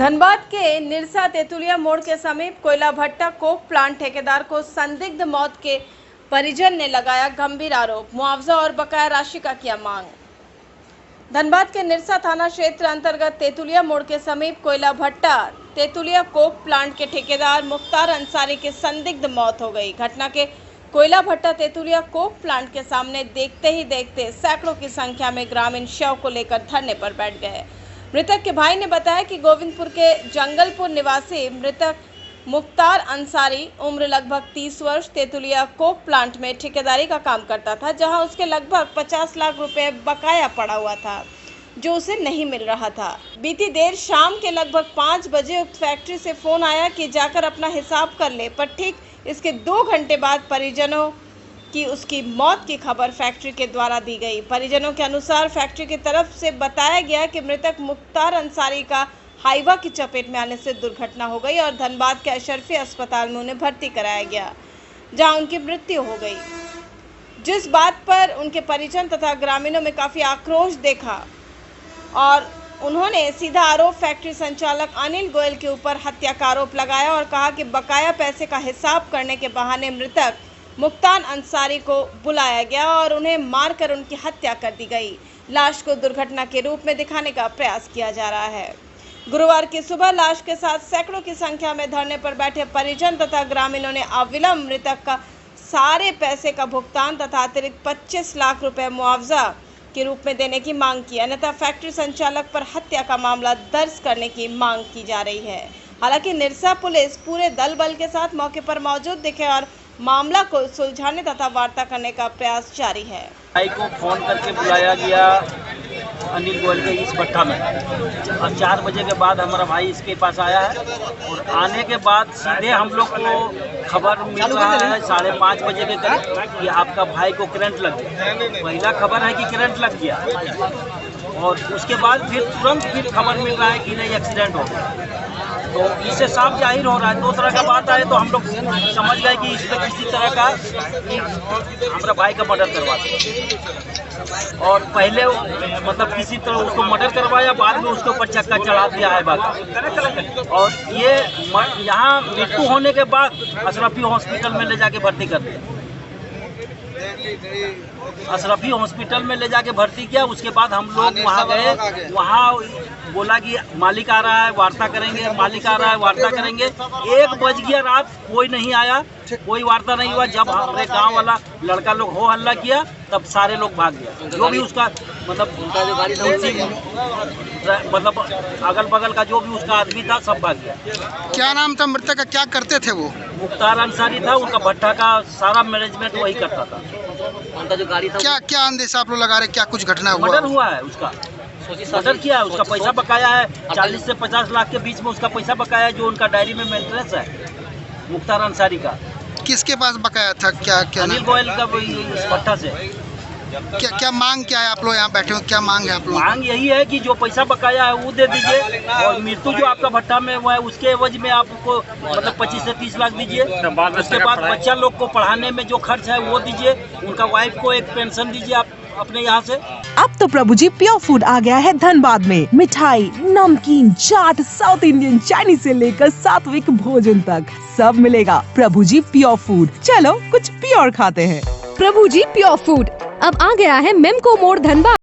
धनबाद के निरसा तेतुलिया मोड़ के समीप कोयला भट्टा कोक प्लांट ठेकेदार को संदिग्ध मौत के परिजन ने लगाया गंभीर आरोप। मुआवजा और बकाया राशि का किया मांग। धनबाद के निरसा थाना क्षेत्र अंतर्गत तेतुलिया मोड़ के समीप कोयला भट्टा तेतुलिया कोक प्लांट के ठेकेदार मुख्तार अंसारी की संदिग्ध मौत हो गई। घटना के कोयला भट्टा तेतुलिया कोक प्लांट के सामने देखते ही देखते सैकड़ों की संख्या में ग्रामीण शव को लेकर धरने पर बैठ गए। मृतक के भाई ने बताया कि गोविंदपुर के जंगलपुर निवासी मृतक मुख्तार अंसारी उम्र लगभग 30 वर्ष तेतुलिया कोक प्लांट में ठेकेदारी का काम करता था, जहां उसके लगभग 50 लाख रुपए बकाया पड़ा हुआ था जो उसे नहीं मिल रहा था। बीती देर शाम के लगभग 5 बजे उक्त फैक्ट्री से फोन आया कि जाकर अपना हिसाब कर ले, पर ठीक इसके 2 घंटे बाद परिजनों की उसकी मौत की खबर फैक्ट्री के द्वारा दी गई। परिजनों के अनुसार फैक्ट्री की तरफ से बताया गया कि मृतक मुख्तार अंसारी का हाईवा की चपेट में आने से दुर्घटना हो गई और धनबाद के अशरफी अस्पताल में उन्हें भर्ती कराया गया, जहां उनकी मृत्यु हो गई। जिस बात पर उनके परिजन तथा ग्रामीणों में काफी आक्रोश देखा और उन्होंने सीधा आरोप फैक्ट्री संचालक अनिल गोयल के ऊपर हत्या का आरोप लगाया और कहा कि बकाया पैसे का हिसाब करने के बहाने मृतक मुख्तार अंसारी को बुलाया गया और उन्हें मारकर उनकी हत्या कर दी गई। लाश को दुर्घटना के रूप में दिखाने का प्रयास किया जा रहा है। गुरुवार की सुबह लाश के साथ सैकड़ों की संख्या में धरने पर बैठे परिजन तथा ग्रामीणों ने अविलंब मृतक का सारे पैसे का भुगतान तथा अतिरिक्त 25 लाख रुपए मुआवजा के रूप में देने की मांग की, अन्यथा फैक्ट्री संचालक पर हत्या का मामला दर्ज करने की मांग की जा रही है। हालांकि निरसा पुलिस पूरे दल बल के साथ मौके पर मौजूद दिखे और मामला को सुलझाने तथा वार्ता करने का प्रयास जारी है। भाई को फोन करके बुलाया गया अनिल गोयल के इस भट्टा में और 4 बजे के बाद हमारा भाई इसके पास आया है और आने के बाद सीधे हम लोग को खबर मिल रहा है 5:30 बजे के करीब कि आपका भाई को करंट लग गया। पहला खबर है कि करंट लग गया और उसके बाद फिर तुरंत खबर मिल रहा है कि नहीं एक्सीडेंट हो गया। तो इससे साफ जाहिर हो रहा है 2 तरह का बात है, तो हम लोग समझ गए कि इसमें किसी तरह का हमारा भाई का मर्डर करवाते और पहले मतलब किसी तरह उसको मर्डर करवाया, बाद में उसके ऊपर चक्का चढ़ा दिया है बात। और ये यहाँ मृत्यु होने के बाद अशरफी हॉस्पिटल में ले जाके भर्ती कर दिया। अशरफी हॉस्पिटल में ले जाके भर्ती किया। उसके बाद हम लोग वहाँ गए, वहाँ बोला कि मालिक आ रहा है वार्ता करेंगे, मालिक आ रहा है वार्ता करेंगे। 1 बज गया रात, कोई नहीं आया, कोई वार्ता नहीं हुआ। जब हमारे गांव वाला लड़का लोग हो हल्ला किया तब सारे लोग भाग गया। जो भी उसका मतलब अगल बगल का जो भी उसका आदमी था सब भाग गया। क्या नाम था मृतक का, क्या करते थे वो? मुख्तार अंसारी था, उनका भट्टा का सारा मैनेजमेंट वही करता था। उनका जो गाड़ी था क्या अंदेशा आप लोग लगा रहे, क्या कुछ घटना हुआ? मर्डर हुआ है उसका, मर्डर किया है। उसका पैसा बकाया है 40 से 50 लाख के बीच में उसका पैसा बकाया है, जो उनका डायरी में मेंटेनेंस है मुख्तार अंसारी का। किसके पास बकाया था? क्या अनिल गोयल का इस भट्टा से। क्या मांग क्या है? आप लोग यहाँ बैठे हो, क्या मांग है आप लोग? मांग यही है कि जो पैसा बकाया है वो दे दीजिए और मृत्यु जो आपका भट्टा में हुआ है उसके एवज में आपको मतलब 25 से 30 लाख दीजिए। उसके बाद बच्चा लोग को पढ़ाने में जो खर्च है वो दीजिए। उनका वाइफ को एक पेंशन दीजिए आप अपने यहाँ से। अब तो प्रभु जी प्योर फूड आ गया है धनबाद में। मिठाई, नमकीन, चाट, साउथ इंडियन, चाइनीज से लेकर सात्विक भोजन तक सब मिलेगा। प्रभु जी प्योर फूड, चलो कुछ प्योर खाते हैं। प्रभु जी प्योर फूड अब आ गया है मेमको मोड़ धनबाद।